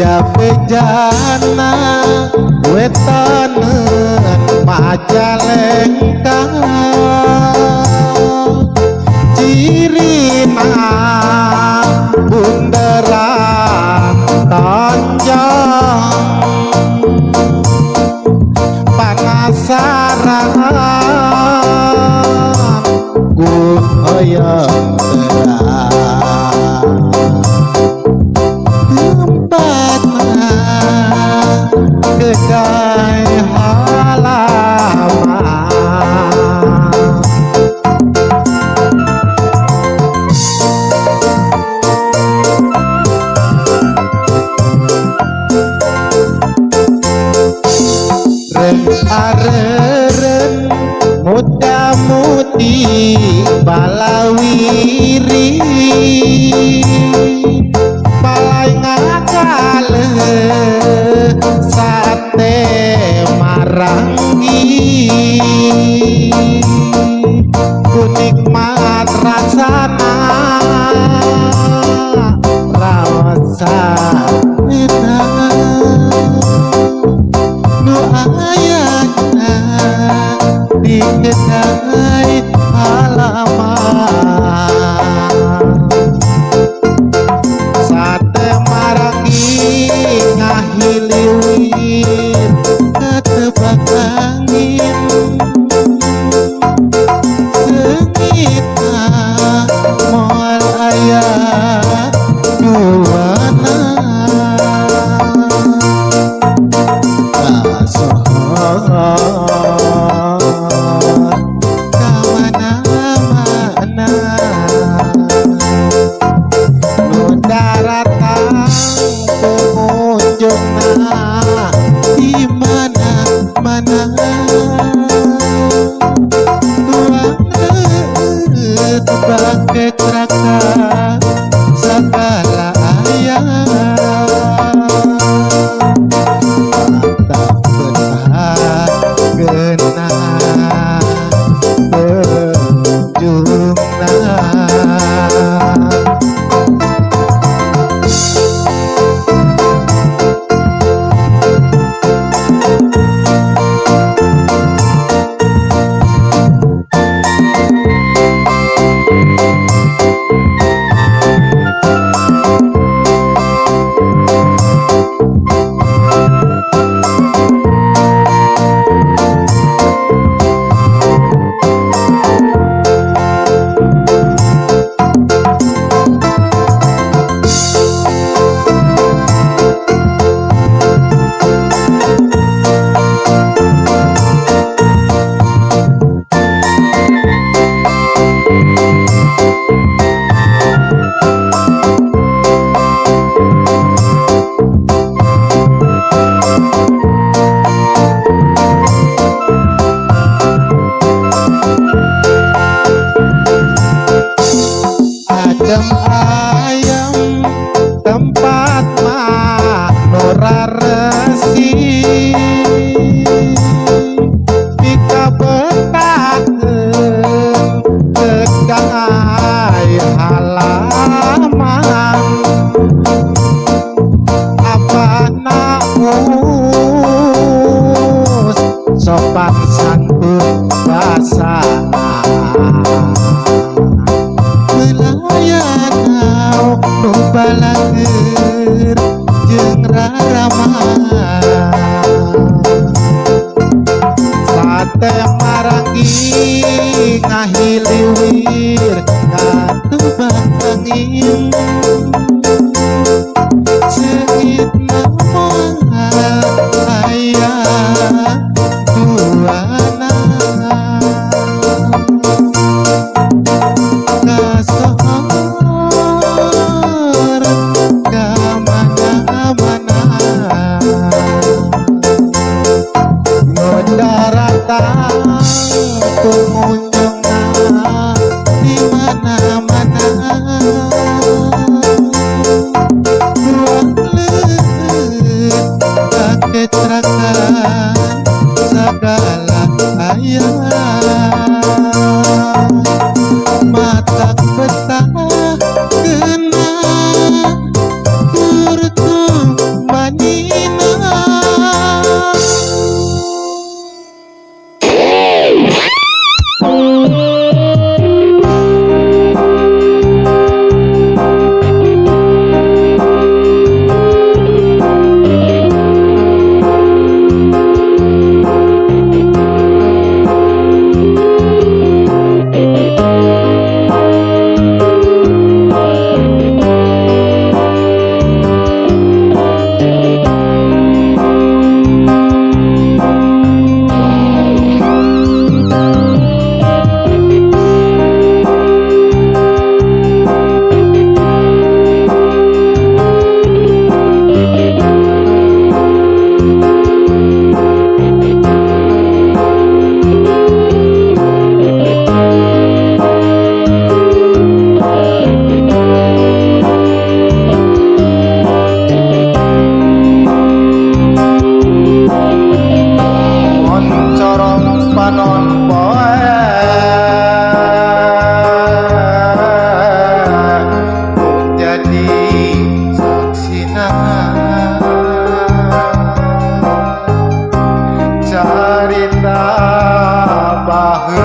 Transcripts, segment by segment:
ya bejana wetanen Majalengka cirina bundaran tonjong panasaran ku hoyong kedai halaman areren muda-mudi balawiri balai ngakale sate marangi kunikmat rasana rasa nu ayana di kedai halaman sate marangi ngahiliwir ketebak angin sengitna moal ayah duana kamana-mana nu daratan pengunjungna di mana-mana tuang bangke traka segala ayah tak benar kena berjumlah adem ayam tempat manora resi jika betakeun kedai halaman apa naus sopan santun basana melayang nu balanger jeung raraman sate marangi ngahiliwir katebak angin sengitna moal aya dua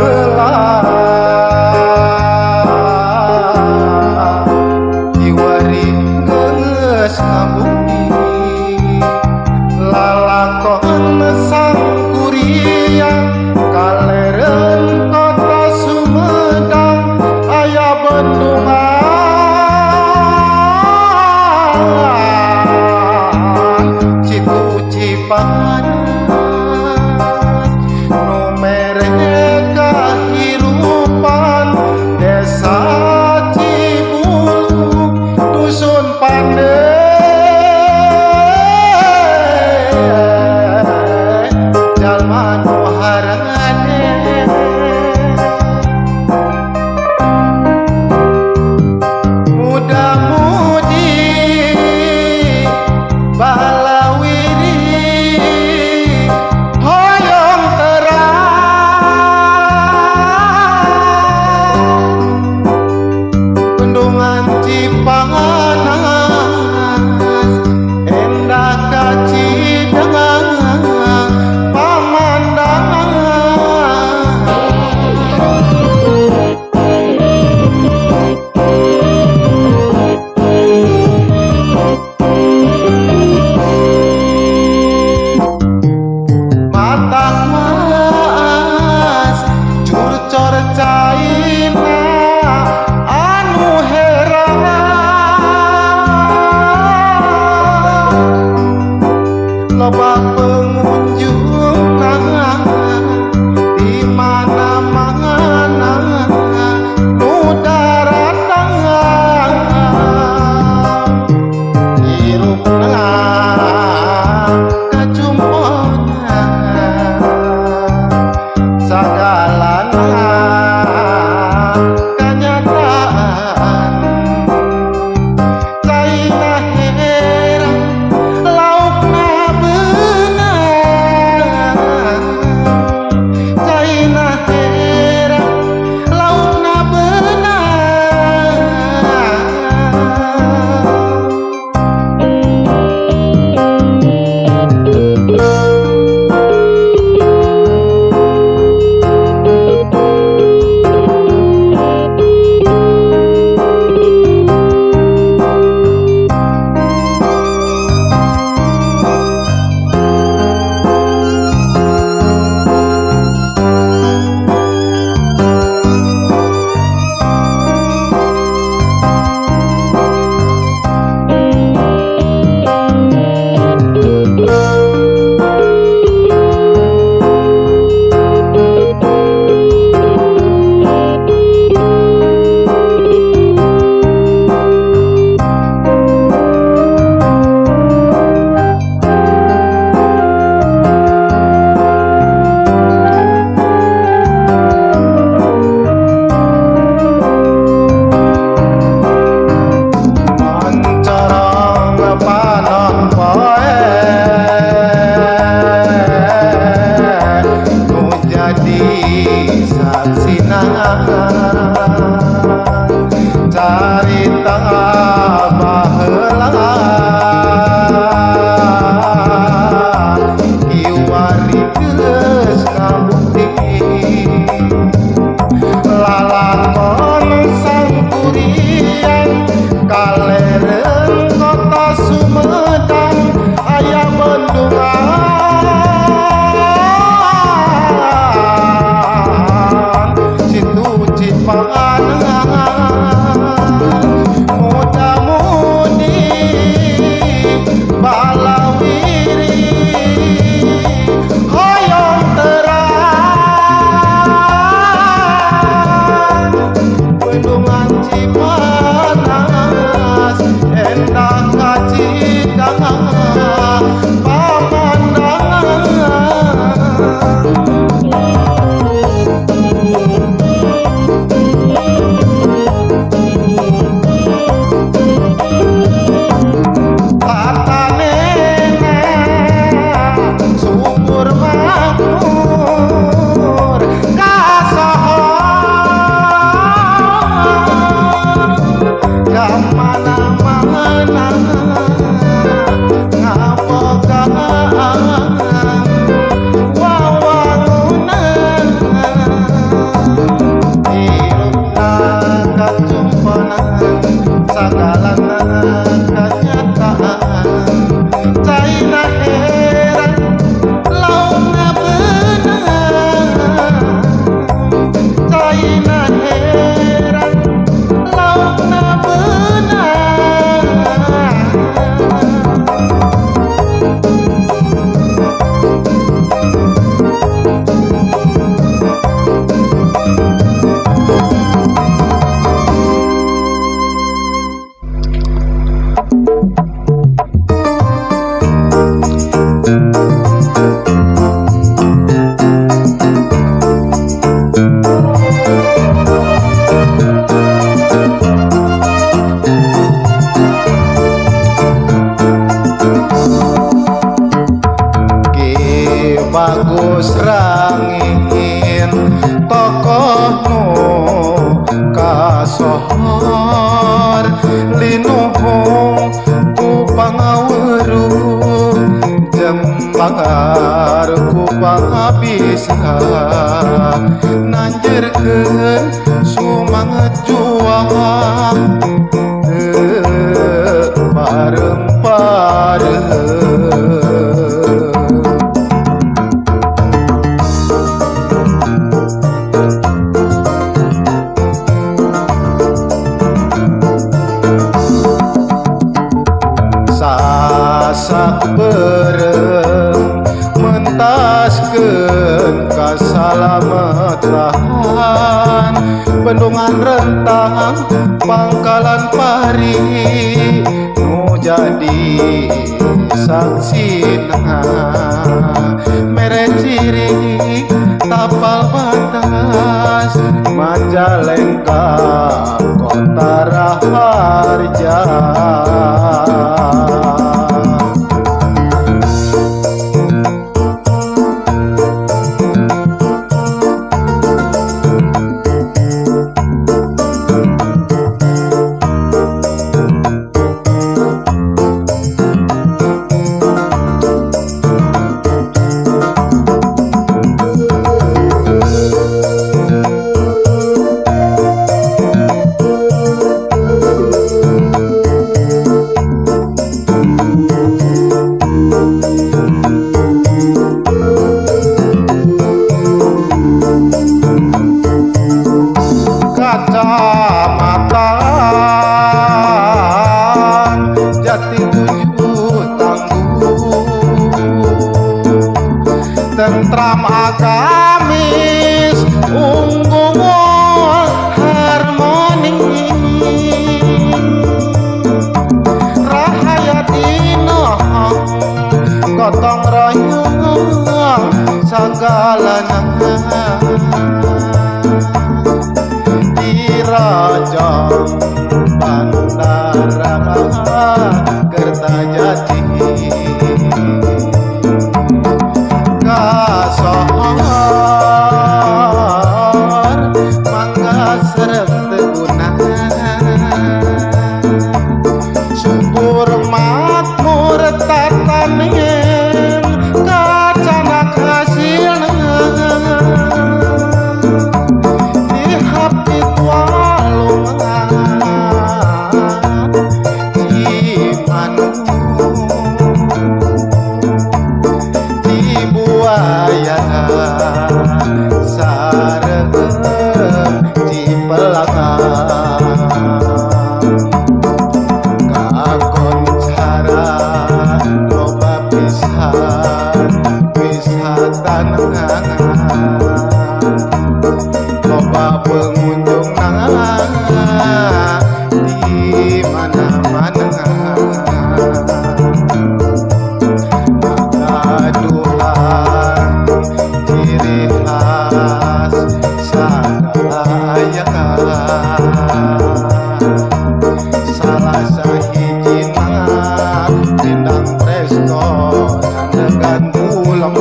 baheula kiwari geus ngabukti lalakon sang kuriang kaleren kota Sumedang aya bendungan Situ Cipanas nu mere kahirupan desa Cibulu dusun Pande jalma nu harane muda-mudi balawiri hoyong terang bendungan Cipanas endah kacidangan pamandangan mata mas curcor caina anu heran loba pengunjung di mana-mana nu daratang hirupna kacumpona sagalana kenyataan caina heran laukna beunang caina heran laukna beunang Mancarang panon poe nu jadi saksina carita baheula kiwari geus ngabukti lalakon sang kuriang kaleren kota Sumedang aya bendungan Situ Cipanas muda-mudi balawiri hoyong terang bendungan Cipanas endah kacidangan pamandangan wawangunan terus rangin tokoh nu kasohor linuhung ku pangaweruh jembangar ku pangabisa nanjerkeun sumanget juang parem-parem sasak berem mentaskeun kasalamatan bendungan rentang pangkalan pari nu jadi saksina mere ciri tapal batas Majalengka kota Raharja. Kecamatan Jati Tujuh Tangguh tentram agamis unggung harmoni rahayat inoh gotong royong sagala Rajang Bandara Kertajati kasohor mangga serep teguna subur makmur tatanen kacanak hasilna sarem Cipelangan kakoncara loba pisan wisata loba pengunjung di mana-mana ciri khas Sagalayan salah sahijina Bintang Presto Nandegan Pulang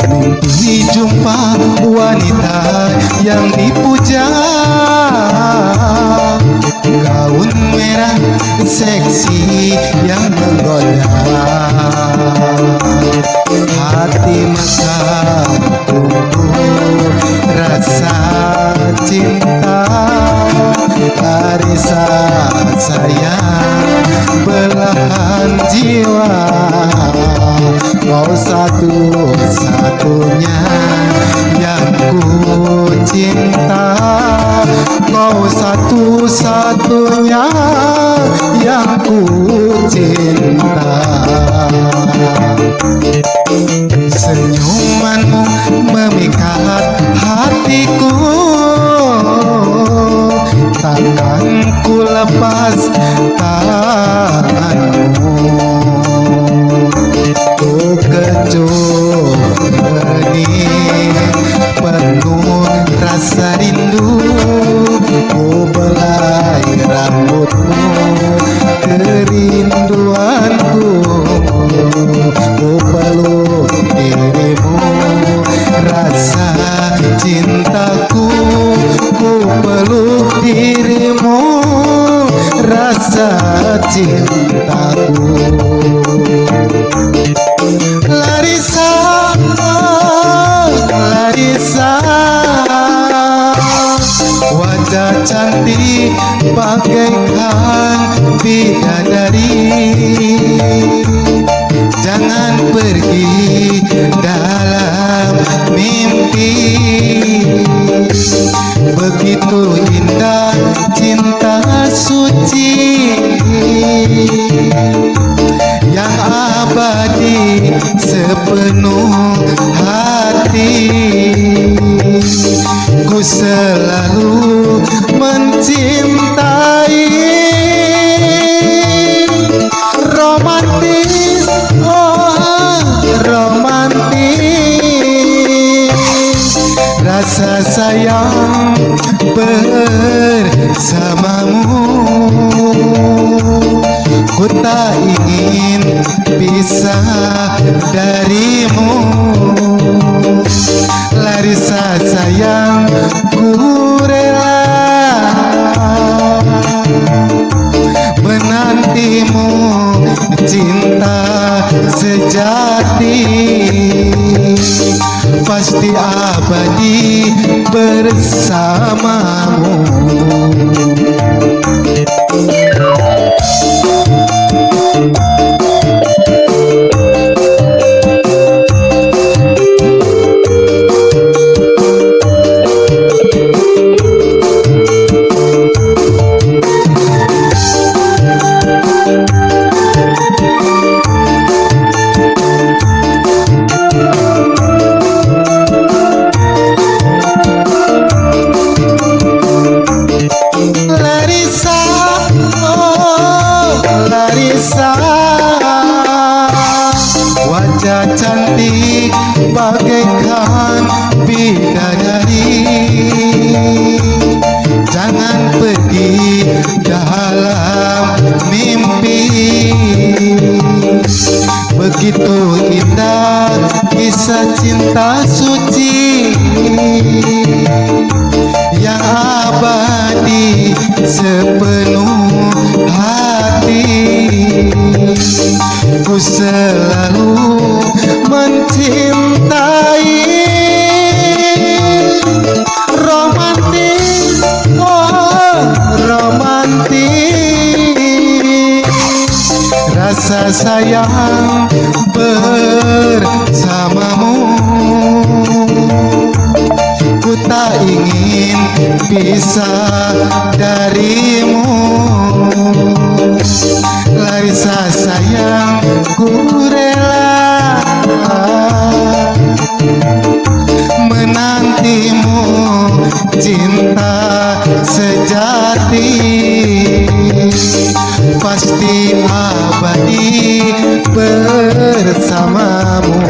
Mimpi jumpa wanita yang dipuja, gaun merah seksi yang menggoda, hati maka tumbuh rasa cinta, barisan sayang belahan jiwa. Kau satu-satunya yang ku cinta, kau satu-satunya yang ku cinta. Senyumanmu memikat hatiku, takkan ku lepas tanganmu. Ku kecup benih penuh rasa rindu, ku belai rambutmu kerinduanku, ku peluk dirimu rasa cintaku, ku peluk dirimu rasa cintaku. Larissa, Larissa, wajah cantik bagaikan bidadari. Jangan pergi dalam mimpi, begitu indah cinta suci yang abadi sepenuh hati. Ku selalu mencintai. Romantis, oh romantis, rasa sayang bersamamu. Ku tak ingin pisah darimu. Larissa sayang, ku rela menantimu, cinta sejati pasti abadi bersamamu. Larissa, oh Larissa, wajah cantik bagaikan bidadari. Jangan pergi dalam mimpi, begitu indah kisah cinta suci yang abadi sepenuh hati. Ku selalu mencintai. Romantis, oh romantis, rasa sayang bersamamu. pisah darimu. Larissa sayang, ku rela menantimu, cinta sejati pasti abadi bersamamu.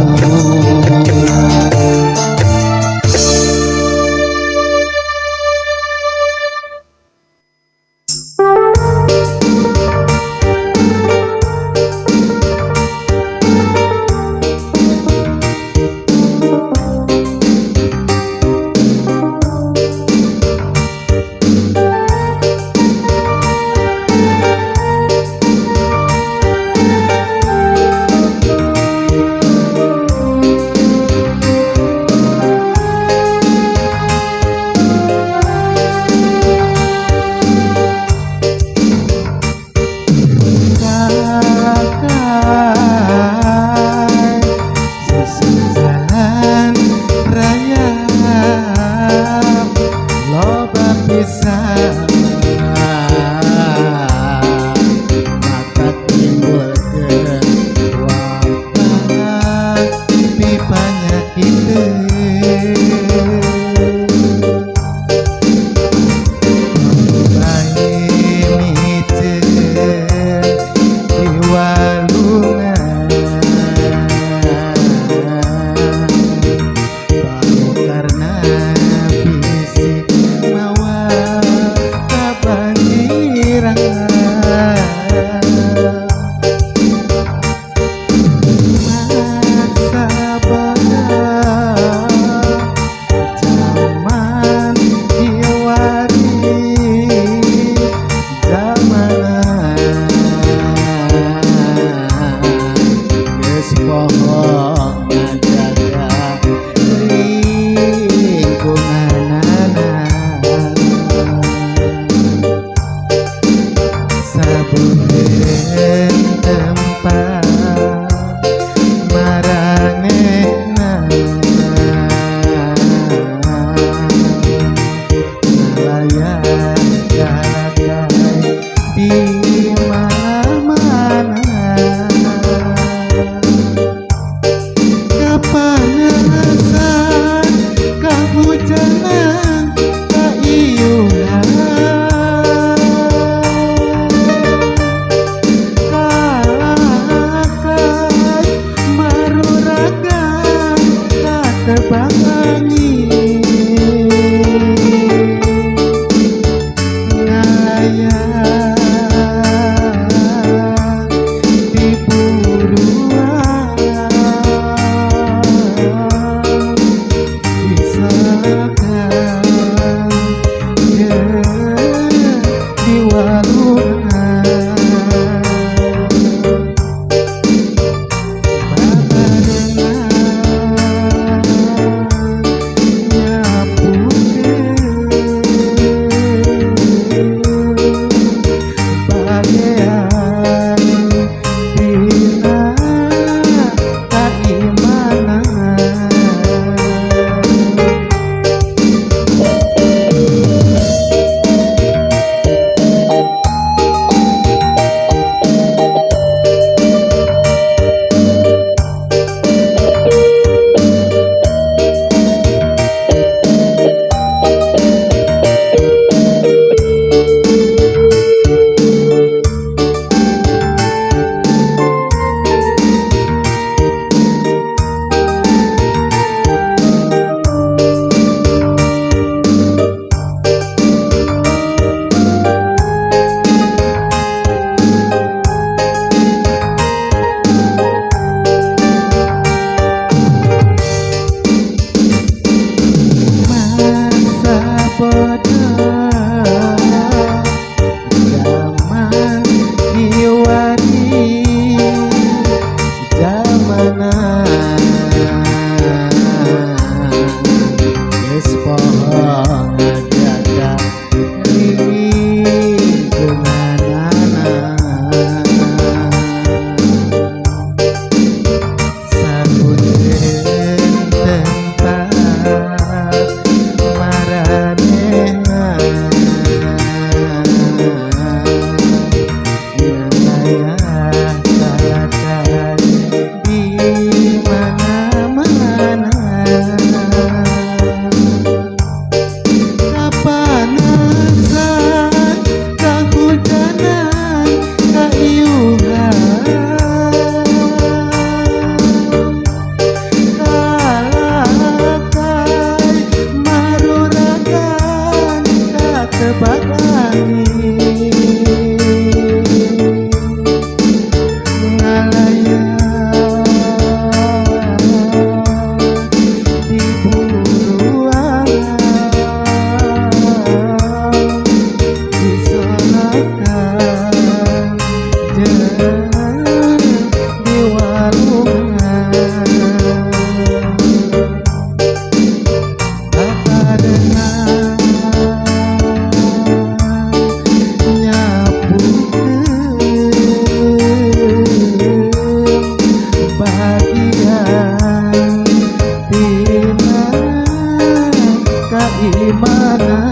gimana.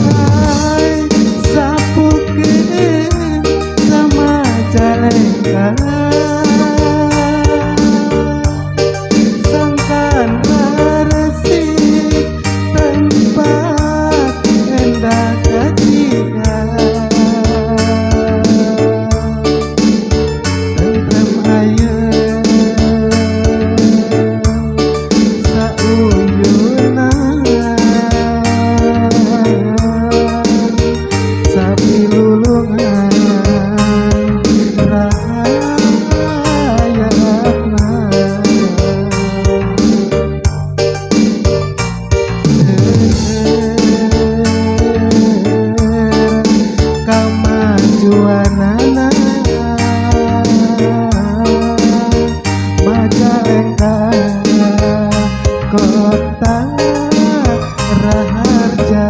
Hai sapukeun sama jalengka, sangkan resik tempat hendak ketiga. Tentrem ayeuna sauyuna, sapilulungan rahayatna. Kamajuanana Majalengka kota Raharja.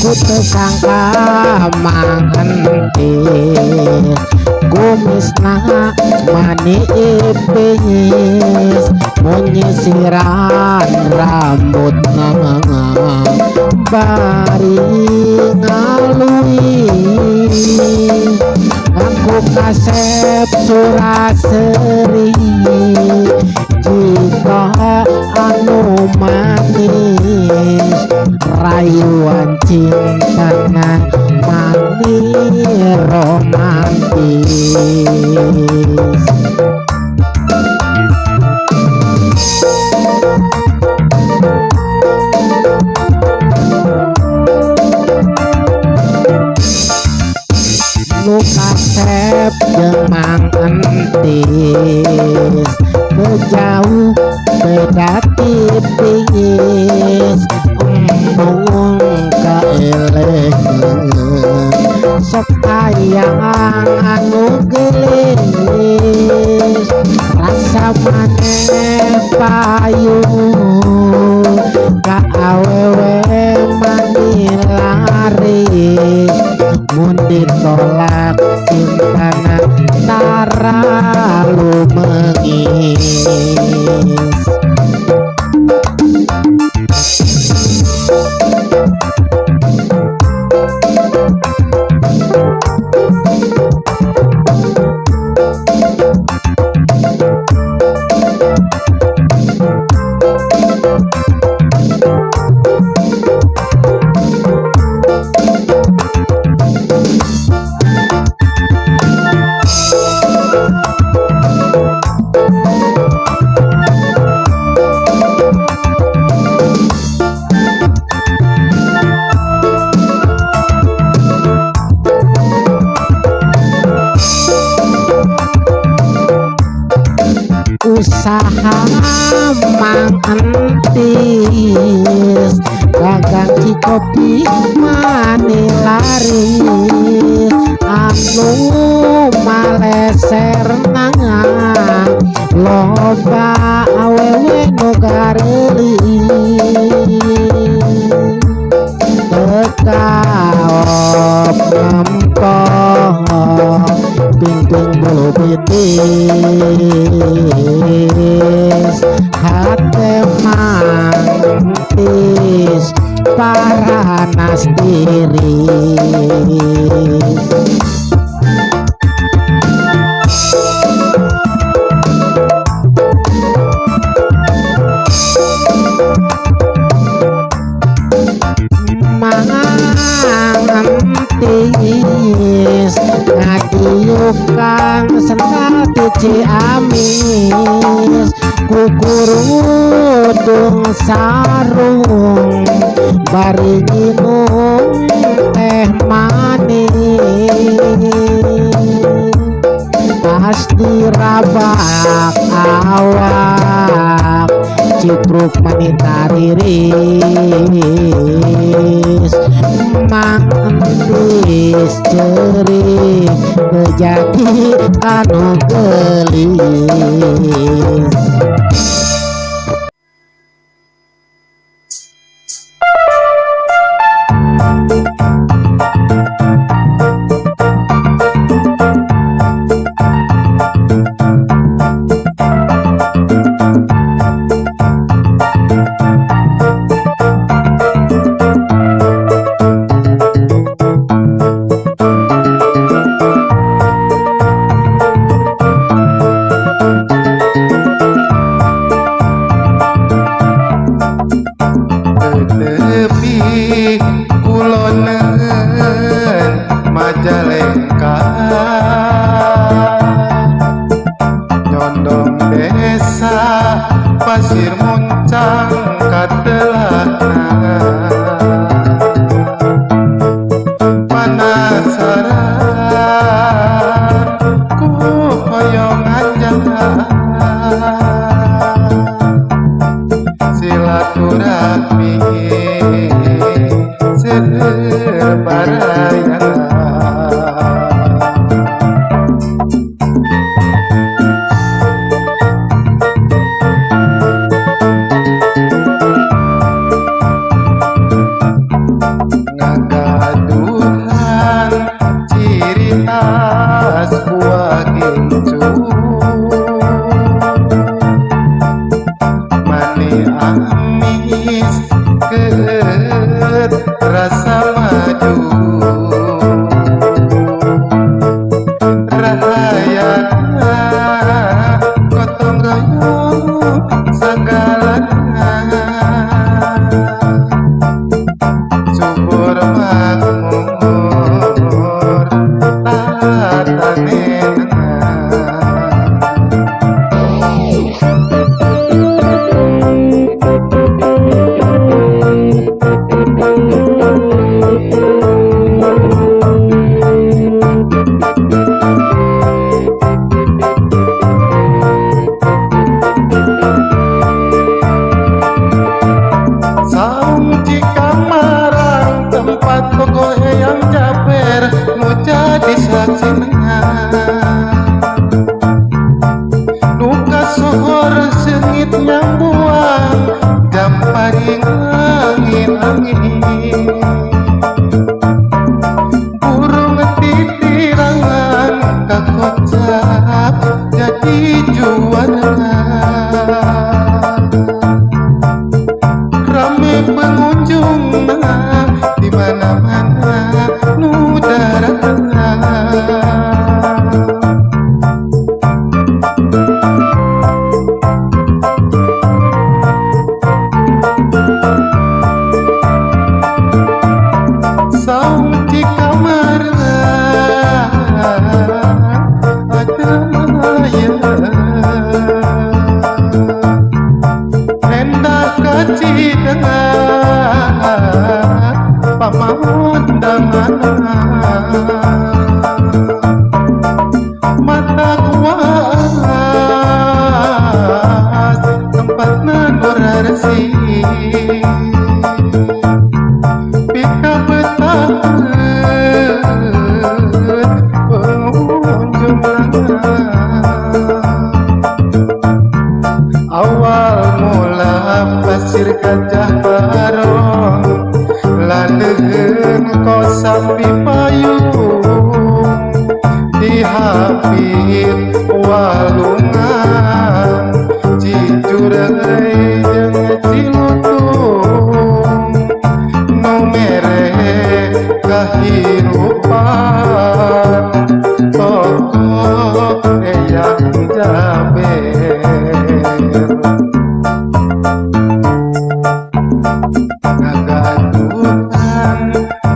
Ku sangka mangentis kumisna mani ipis menyisiran rambutna bari ngalui aku kasep suraseri jika anu manis rayuan cintana mani romantis. Kasep jeung Mang Entis jauh beda tipis, embung kaeleh sok hayang anu gelis rasa maneh payu ka awewe mani laris mun ditolak cintana tara lumengis. Usaha Mang Entis dagang cikopi mani laris anu maleser nangan loba awewe nu garelis tekaop ngempong ping-ping bulu pitis hate mantis paranas tiris. tiis ngadiukang sendal ti Ciamis kukurudung sarung bari nginum teh manis pas dirabak awak cipruk manita riris mangis ceri kejati anu gelis. Tepi kulonen Majalengka nyondong desa pasir muncang katelana penasaran ku hoyong anjangan silaturahmi serbaraya ngagaduhan ciri tas buah gincu mani amis ket rasa maju rahayana gotong royong sagalana subur makmur tatanena. Saung jika marang tempat pokok yang caper nu jadi saksinya luka sohor sengit nyambuang jam paring angin-angin burung titirangan kakocap jadi juara rame pengunjung di mana-mana nu datang saung di kamar ada maya hendak kaci dengan pamandangan mata kuas tempat nanurarsi pika betahun pengunjung awal mula pasir gajah barong ladegen kosambi payung dihapit walungan cijurai jeung cilutung nu mere kahirupan tokoh eyang jaber ngagaduhan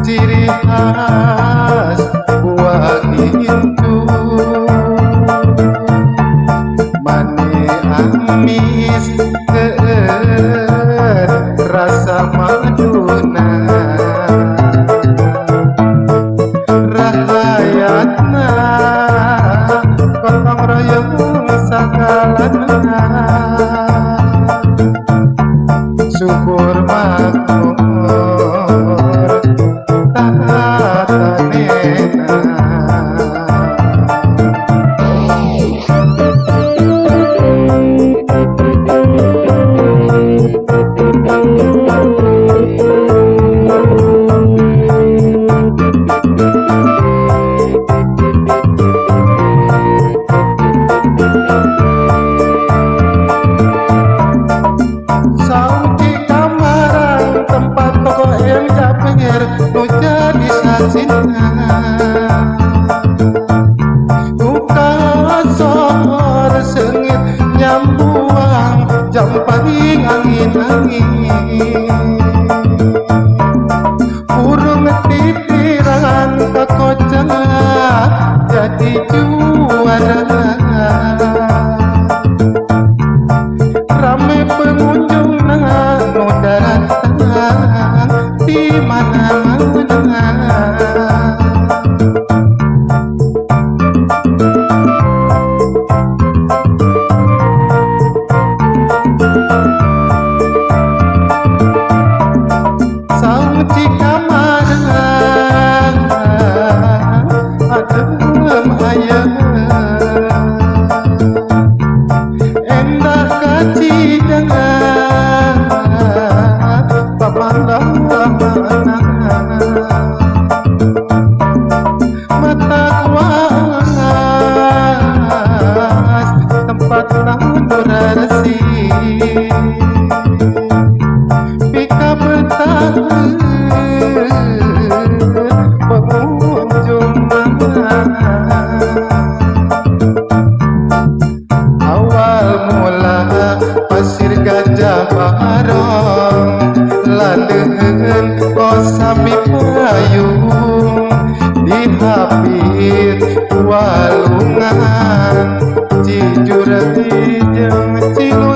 ciri khas incu mani amis rasa maduna rahayatna gotong royong sakalana syukur makmur tatanena. Nu jadi saksinya buka sor sengit nyambuang jam paling angin-angin burung titiran kekocang jadi juara rame pengunjung nu datang di mana-mana saung jika marah adem ayam endah kacidangan pamandang mata kuas tempat namun durasi pika bertahan pengunjung awal mula pasir gajah barong landeun kosambi payung dihapit walungan cijur jeung cilung